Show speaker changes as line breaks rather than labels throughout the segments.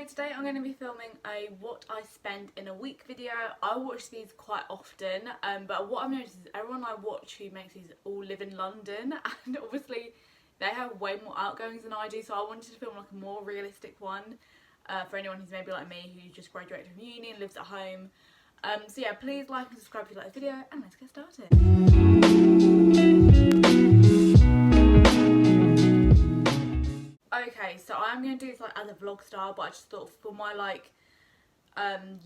today I'm going to be filming a what I spend in a week video. I watch these quite often, but what I've noticed is everyone I watch who makes these all live in London, and obviously they have way more outgoings than I do, so I wanted to film like a more realistic one for anyone who's maybe like me, who just graduated from uni and lives at home. So yeah, please like and subscribe if you like this video, and let's get started. Okay, so I'm going to do this like as a vlog style, but I just thought for my like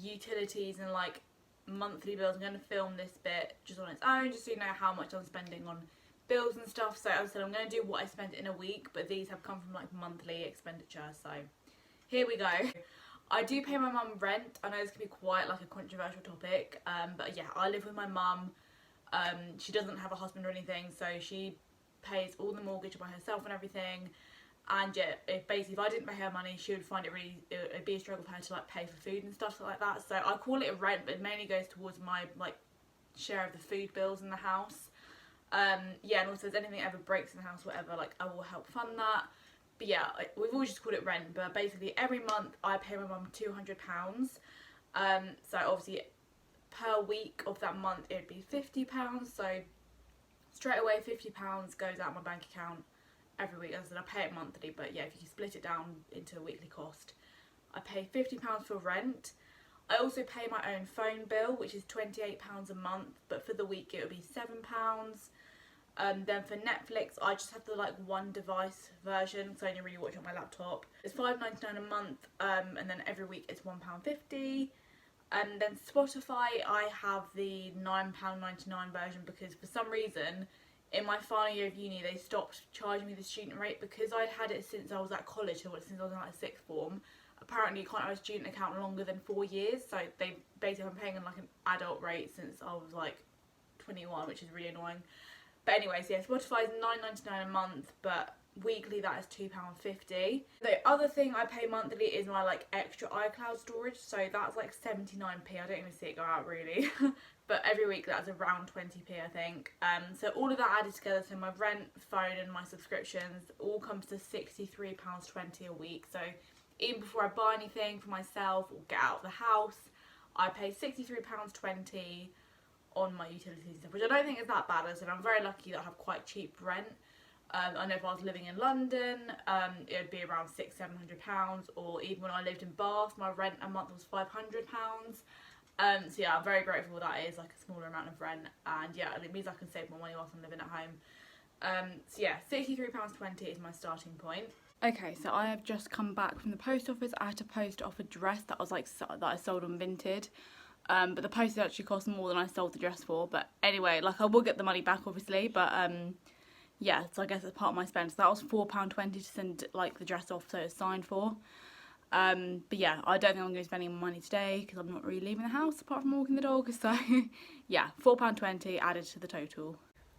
utilities and like monthly bills, I'm going to film this bit just on its own, just so you know how much I'm spending on bills and stuff. So as I said, I'm going to do what I spend in a week, but these have come from like monthly expenditure, so here we go. I do pay my mum rent. I know this can be quite like a controversial topic, but yeah, I live with my mum. She doesn't have a husband or anything, so she pays all the mortgage by herself and everything. And yeah, if I didn't pay her money, she would find it'd be a struggle for her to like pay for food and stuff like that. So I call it a rent, but it mainly goes towards my like share of the food bills in the house. Yeah, and also if anything ever breaks in the house, whatever, like I will help fund that. But yeah, we've always just called it rent. But basically every month I pay my mum £200. So obviously per week of that month it'd be £50. So straight away £50 goes out of my bank account every week. As I said, I pay it monthly, but yeah, if you split it down into a weekly cost, I pay £50 for rent. I also pay my own phone bill, which is £28 a month, but for the week it would be £7. Then for Netflix, I just have the like one device version, so I only really watch it on my laptop. It's £5.99 a month, and then every week it's £1.50. And then Spotify, I have the £9.99 version, because for some reason in my final year of uni they stopped charging me the student rate, because I'd had it since I was at college, so since I was in like sixth form. Apparently you can't have a student account longer than 4 years, so they basically, I'm paying on like an adult rate since I was like 21, which is really annoying. But anyways, yeah, Spotify is £9.99 a month, but weekly that is £2.50. The other thing I pay monthly is my like extra iCloud storage, so that's like 79p. I don't even see it go out really. But every week that's around 20p, I think. So all of that added together, so my rent, phone and my subscriptions, all comes to £63.20 a week. So even before I buy anything for myself or get out of the house, I pay £63.20 on my utilities and stuff, which I don't think is that bad. As I said, I'm very lucky that I have quite cheap rent. I know if I was living in London, it would be around £600-700, or even when I lived in Bath, my rent a month was £500. So yeah, I'm very grateful that is like a smaller amount of rent, and yeah, it means I can save more money whilst I'm living at home. So yeah, £63.20 is my starting point. Okay, so I have just come back from the post office. I had to post off a dress that was like that I sold on Vinted. But the postage actually cost more than I sold the dress for. But anyway, like I will get the money back obviously, but yeah, so I guess it's part of my spend. So that was £4.20 to send like the dress off, so it's signed for. But yeah, I don't think I'm going to be spending money today, because I'm not really leaving the house apart from walking the dog. So yeah, £4.20 added to the total.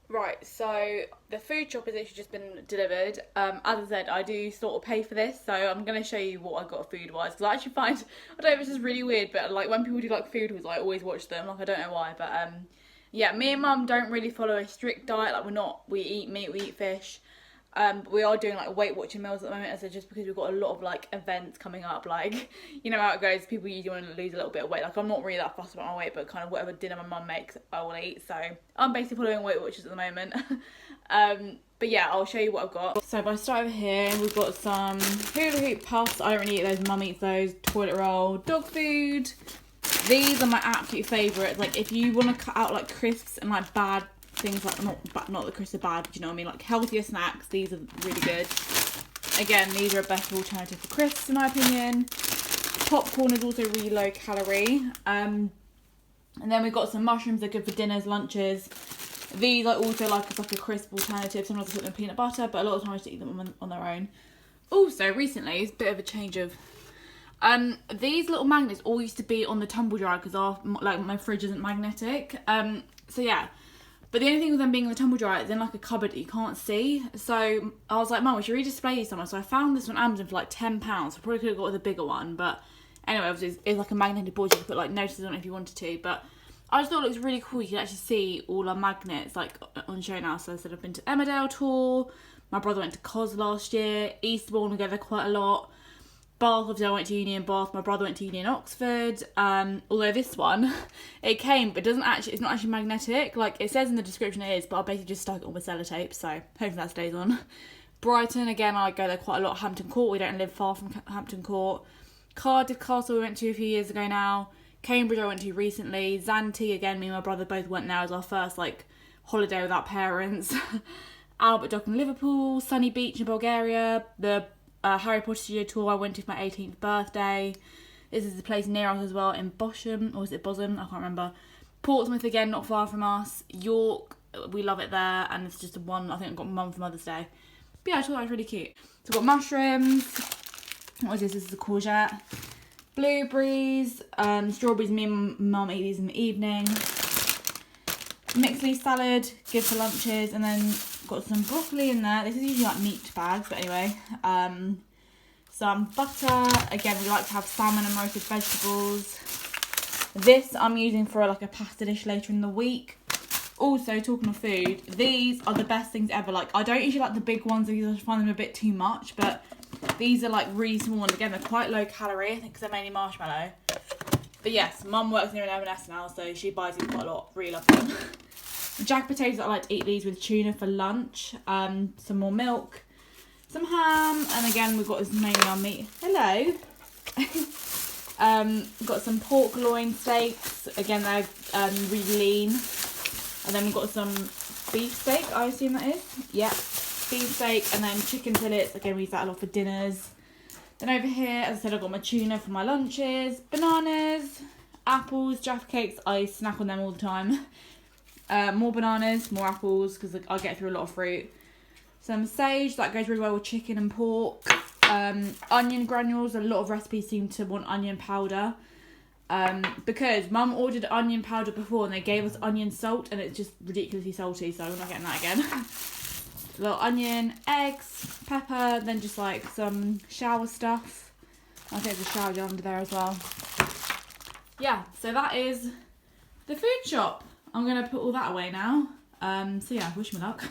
Right, so the food shop has actually just been delivered. As I said, I do sort of pay for this, so I'm going to show you what I got food wise, because I actually find, I don't know if this is really weird, but like when people do like food wise, I always watch them, like I don't know why, but yeah, me and mum don't really follow a strict diet. Like we eat meat, we eat fish. But we are doing like Weight Watching meals at the moment, as just because we've got a lot of like events coming up, like you know how it goes, people usually want to lose a little bit of weight. Like I'm not really that fussed about my weight, but kind of whatever dinner my mum makes I will eat, so I'm basically following Weight Watchers at the moment. But yeah, I'll show you what I've got. So if I start over here, we've got some hula hoop puffs. I don't really eat those, mum eats those. Toilet roll, dog food. These are my absolute favourites. Like if you want to cut out like crisps and like bad things, like not that crisps are bad, but you know what I mean, like healthier snacks, these are really good. Again, these are a better alternative for crisps in my opinion. Popcorn is also really low calorie. And then we've got some mushrooms. They're good for dinners, lunches. These I also like as like a crisp alternative. Sometimes I put them in peanut butter, but a lot of times I just eat them on their own. Also recently, it's a bit of a change of these little magnets all used to be on the tumble dryer, because like my fridge isn't magnetic. So yeah, but the only thing with them being in the tumble dryer is in like a cupboard that you can't see. So I was like, Mum, we should redisplay these somewhere. So I found this on Amazon for like £10. I probably could have got with a bigger one, but anyway, obviously it's like a magnetic board. You can put like notices on it if you wanted to, but I just thought it looks really cool. You can actually see all our magnets like on show now. So I said I've been to Emmerdale tour. My brother went to Cos last year. Eastbourne, we go there quite a lot. Bath, obviously I went to uni in Bath, my brother went to uni in Oxford. Although this one, it came, but it's not actually magnetic. Like, it says in the description it is, but I basically just stuck it on with sellotape, so hopefully that stays on. Brighton, again, I go there quite a lot. Hampton Court, we don't live far from Hampton Court. Cardiff Castle we went to a few years ago now. Cambridge I went to recently. Zante, again, me and my brother both went there as our first, like, holiday without parents. Albert Dock in Liverpool. Sunny Beach in Bulgaria. The Harry Potter studio tour I went to for my 18th birthday. This is a place near us as well in Bosham, or is it Bosham? I can't remember. Portsmouth, again, not far from us. York, we love it there, and it's just one, I think I got Mum for Mother's Day. But yeah, I thought that was really cute. So we've got mushrooms. What is this? This is a courgette. Blueberries, strawberries. Me and Mum eat these in the evening. Mixed leaf salad, good for lunches, and then got some broccoli in there. This is usually like meat bags, but anyway. Some butter. Again, we like to have salmon and roasted vegetables. This I'm using for like a pasta dish later in the week. Also, talking of food, these are the best things ever. Like, I don't usually like the big ones because I find them a bit too much, but these are like really small ones. Again, they're quite low calorie, I think, because they're mainly marshmallow. But yes, Mum works near an M&S now, so she buys these quite a lot. Really love them. Jack potatoes, I like to eat these with tuna for lunch. Some more milk, some ham, and again, we've got this mainly our meat. Hello. Got some pork loin steaks. Again, they're really lean. And then we've got some beef steak, I assume that is. Yep, beef steak, and then chicken fillets. Again, we use that a lot for dinners. Then over here, as I said, I've got my tuna for my lunches. Bananas, apples, Jaffa cakes. I snack on them all the time. More bananas, more apples, because I get through a lot of fruit. Some sage, that goes really well with chicken and pork. Onion granules, a lot of recipes seem to want onion powder. Because Mum ordered onion powder before and they gave us onion salt and it's just ridiculously salty, so we're not getting that again. A little onion, eggs, pepper, then just like some shower stuff. I think there's a shower gel under there as well. Yeah, so that is the food shop. I'm going to put all that away now. So yeah, wish me luck.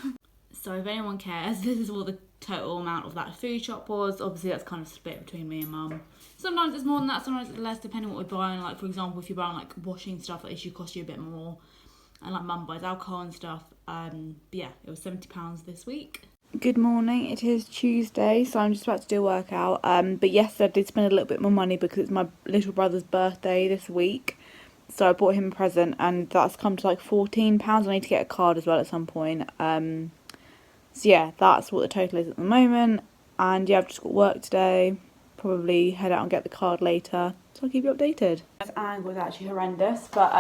So if anyone cares, this is what the total amount of that food shop was. Obviously that's kind of split between me and Mum. Sometimes it's more than that, sometimes it's less, depending on what we're buying. Like, for example, if you're buying like washing stuff, that should cost you a bit more. And like Mum buys alcohol and stuff. But yeah, it was £70 this week. Good morning, it is Tuesday, so I'm just about to do a workout. But yesterday I did spend a little bit more money because it's my little brother's birthday this week. So I bought him a present and that's come to like £14. I need to get a card as well at some point. So yeah, that's what the total is at the moment. And yeah, I've just got work today. Probably head out and get the card later, so I'll keep you updated. This angle was actually horrendous, but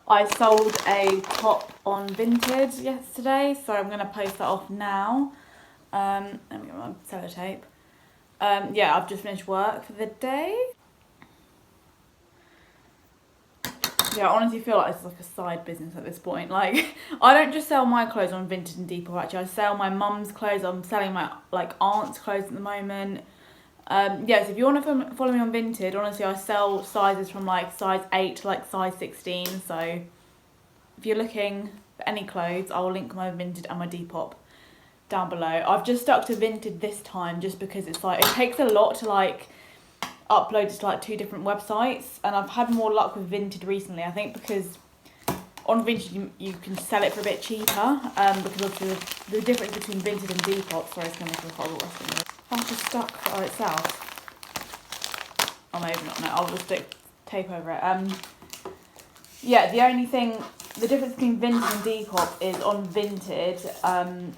I sold a top on Vinted yesterday, so I'm going to post that off now. Let me get my sellotape. Yeah, I've just finished work for the day. Yeah, I honestly feel like it's like a side business at this point. Like, I don't just sell my clothes on Vinted and Depop, actually. I sell my mum's clothes. I'm selling my like aunt's clothes at the moment. Yes, if you want to follow me on Vinted, honestly, I sell sizes from like size 8 to like size 16. So if you're looking for any clothes, I'll link my Vinted and my Depop down below. I've just stuck to Vinted this time just because it's like, it takes a lot to like upload it to like 2 different websites, and I've had more luck with Vinted recently. I think because on Vinted you can sell it for a bit cheaper, because of the difference between Vinted and Depop. Sorry, it's going to make a horrible rest. That's just stuck by itself. Oh, maybe not. No, I'll just stick tape over it. Yeah, the difference between Vinted and Depop is on Vinted,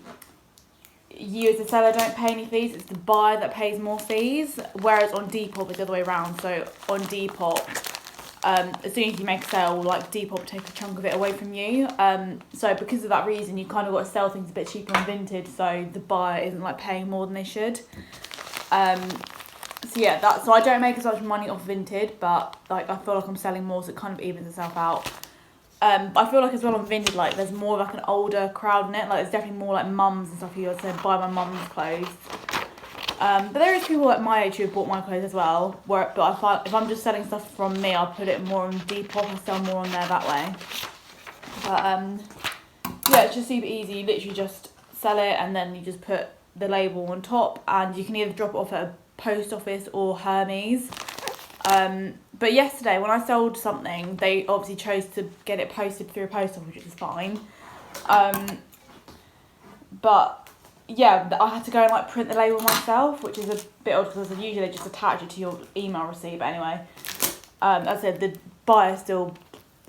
you as the seller don't pay any fees. It's the buyer that pays more fees. Whereas on Depop, it's the other way around. So on Depop, as soon as you make a sale, like Depop take a chunk of it away from you. So because of that reason, you kind of got to sell things a bit cheaper on Vinted, so the buyer isn't like paying more than they should. So yeah, so I don't make as much money off Vinted, but like I feel like I'm selling more, so it kind of evens itself out. I feel like as well on Vinted, like there's more like an older crowd in it. Like there's definitely more like mums and stuff who I'd say buy my mum's clothes. But there is people at my age who have bought my clothes as well. But I find if I'm just selling stuff from me, I'll put it more on Depop and sell more on there that way. But yeah, it's just super easy. You literally just sell it and then you just put the label on top, and you can either drop it off at post office or Hermes. But yesterday when I sold something, they obviously chose to get it posted through a post office, which is fine. But yeah, I had to go and like print the label myself, which is a bit odd because usually they just attach it to your email receipt. But anyway, as I said, the buyer still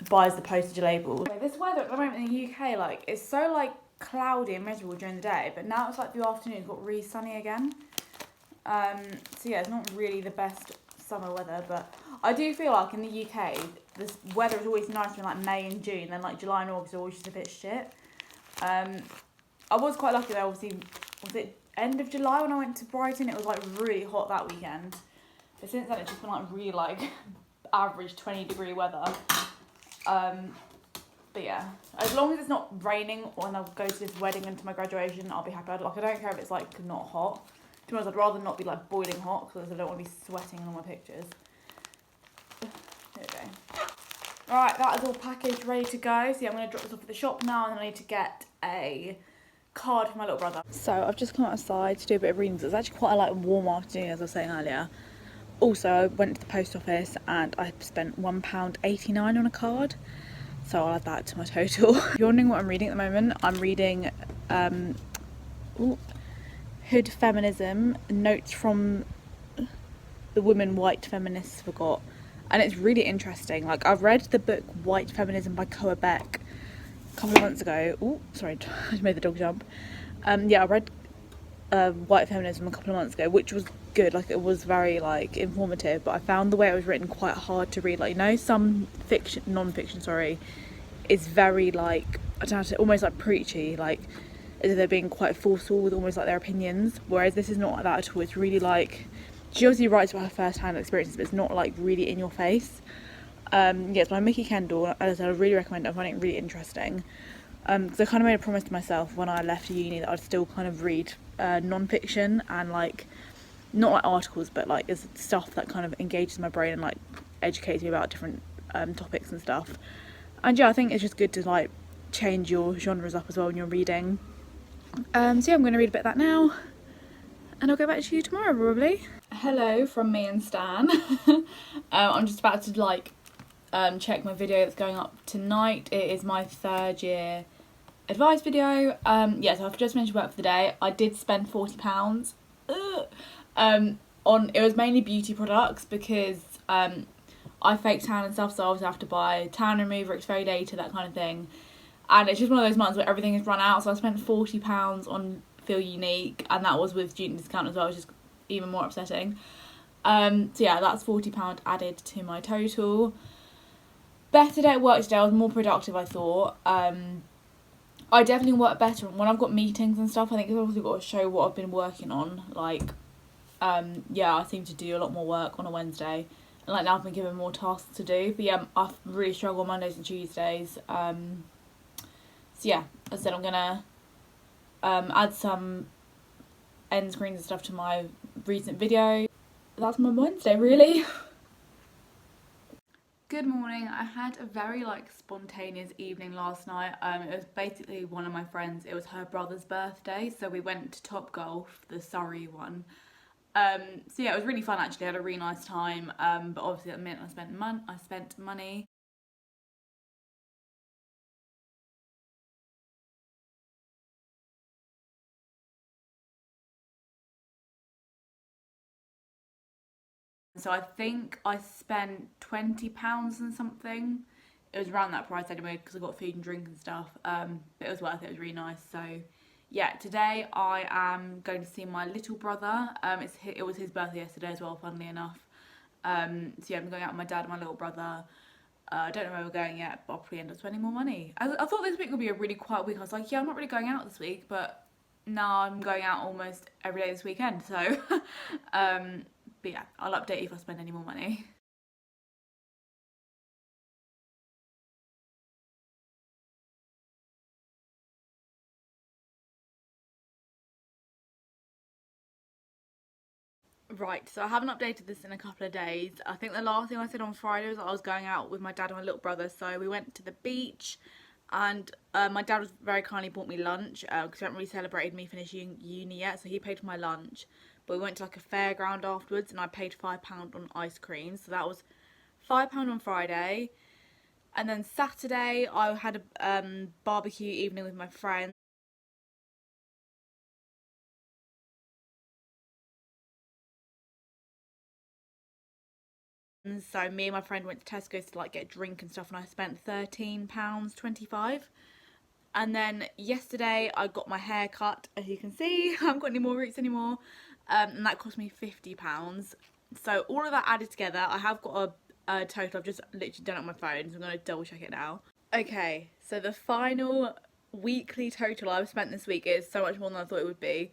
buys the postage label. This weather at the moment in the UK, like, it's so like cloudy and miserable during the day, but now it's like the afternoon, it's got really sunny again. So yeah, it's not really the best summer weather, but I do feel like in the UK, this weather is always nicer in like May and June, then like July and August are always just a bit shit. I was quite lucky though, obviously, was it end of July when I went to Brighton? It was like really hot that weekend. But since then it's just been like really like average 20-degree weather. But yeah, as long as it's not raining when I go to this wedding and to my graduation, I'll be happy. I don't care if it's like not hot. To be honest, I'd rather not be like boiling hot because I don't want to be sweating in all my pictures. Here we go. Alright, that is all packaged, ready to go. So yeah, I'm going to drop this off at the shop now and then I need to get a card for my little brother. So I've just come outside to do a bit of reading. It's actually quite a like warm afternoon, as I was saying earlier. Also, I went to the post office and I spent £1.89 on a card. So I'll add that to my total. If you're wondering what I'm reading at the moment, I'm reading Hood Feminism, Notes from the Women White Feminists Forgot. And it's really interesting. Like, I've read the book White Feminism by Koa Beck a couple of months ago. Oh, sorry, I just made the dog jump. Yeah, I read White Feminism a couple of months ago, which was good. Like, it was very like informative, but I found the way it was written quite hard to read. Like, you know, some fiction, non-fiction, sorry, is very like, I don't know how to, almost like preachy, like as if they're being quite forceful with almost like their opinions, whereas this is not like that at all. It's really like, she obviously writes about her first-hand experiences, but it's not like really in your face. Yeah, it's by Mickey Kendall. As I said, I really recommend it. I find it really interesting, because I kind of made a promise to myself when I left uni that I'd still kind of read non-fiction and like, not like articles, but like is stuff that kind of engages my brain and like educates me about different topics and stuff. And yeah, I think it's just good to like change your genres up as well when you're reading. So yeah, I'm going to read a bit of that now and I'll go back to you tomorrow probably. Hello from me and Stan. I'm just about to like check my video that's going up tonight. It is my 3rd year advice video. Yeah, so I've just finished work for the day. I did spend £40 on, it was mainly beauty products because I fake tan and stuff, so I always have to buy tan remover, exfoliator, that kind of thing. And it's just one of those months where everything has run out, so I spent £40 on Feel Unique, and that was with student discount as well, which is even more upsetting. So yeah, that's £40 added to my total. Better day at work today. I was more productive, I thought. I definitely work better when I've got meetings and stuff. I think I've also got to show what I've been working on. Like, yeah, I seem to do a lot more work on a Wednesday. And like now I've been given more tasks to do. But yeah, I've really struggled on Mondays and Tuesdays. So yeah, as I said, I'm gonna add some end screens and stuff to my recent video. That's my Wednesday, really. Good morning. I had a very like spontaneous evening last night. It was basically one of my friends, it was her brother's birthday, so we went to Topgolf, the Surrey one. So yeah, it was really fun actually. I had a really nice time, but obviously at the minute I spent money. So I think I spent £20 and something. It was around that price anyway because I got food and drink and stuff. But it was worth it. It was really nice. So yeah, today I am going to see my little brother. It was his birthday yesterday as well, funnily enough. So yeah, I'm going out with my dad and my little brother. I don't know where we're going yet, but I'll probably end up spending more money. I thought this week would be a really quiet week. I was like, yeah, I'm not really going out this week, but now I'm going out almost every day this weekend. So but yeah, I'll update you if I spend any more money. Right, so I haven't updated this in a couple of days. I think the last thing I said on Friday was I was going out with my dad and my little brother. So we went to the beach and my dad was very kindly bought me lunch because he hadn't really celebrated me finishing uni yet. So he paid for my lunch. but we went to like a fairground afterwards, and I paid £5 on ice cream. So that was £5 on Friday. And then Saturday I had a barbecue evening with my friends. So me and my friend went to Tesco's to like get a drink and stuff, and I spent £13.25. And then yesterday I got my hair cut, as you can see. I haven't got any more roots anymore, and that cost me £50. So all of that added together, I have got a total. I've just literally done it on my phone, so I'm going to double check it now. Okay, so the final weekly total I've spent this week is so much more than I thought it would be.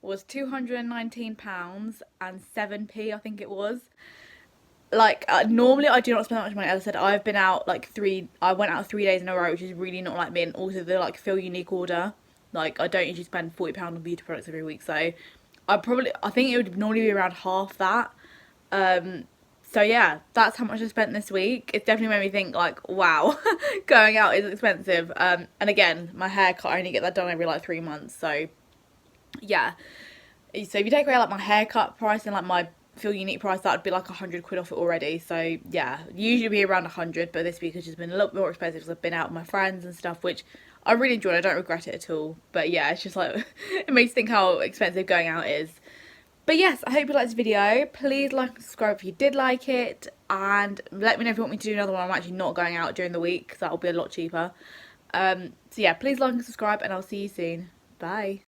Was £219 and 7p, I think it was. Like, normally I do not spend that much money. As I said, I've been out like I went out 3 days in a row, which is really not like me. And also the like feel unique order, like I don't usually spend £40 on beauty products every week, so I think it would normally be around half that. So yeah, that's how much I spent this week. It's definitely made me think like, wow, going out is expensive. And again, my haircut, I only get that done every like 3 months, so yeah. So if you take away like my haircut price and like my feel unique price, that would be like £100 off it already. So yeah, usually be around 100, but this week has just been a little bit more expensive because I've been out with my friends and stuff, which I really enjoyed. I don't regret it at all. But yeah, it's just like it makes you think how expensive going out is. But yes, I hope you liked this video. Please like and subscribe if you did like it, and let me know if you want me to do another one. I'm actually not going out during the week because that'll be a lot cheaper. So yeah, please like and subscribe, and I'll see you soon. Bye.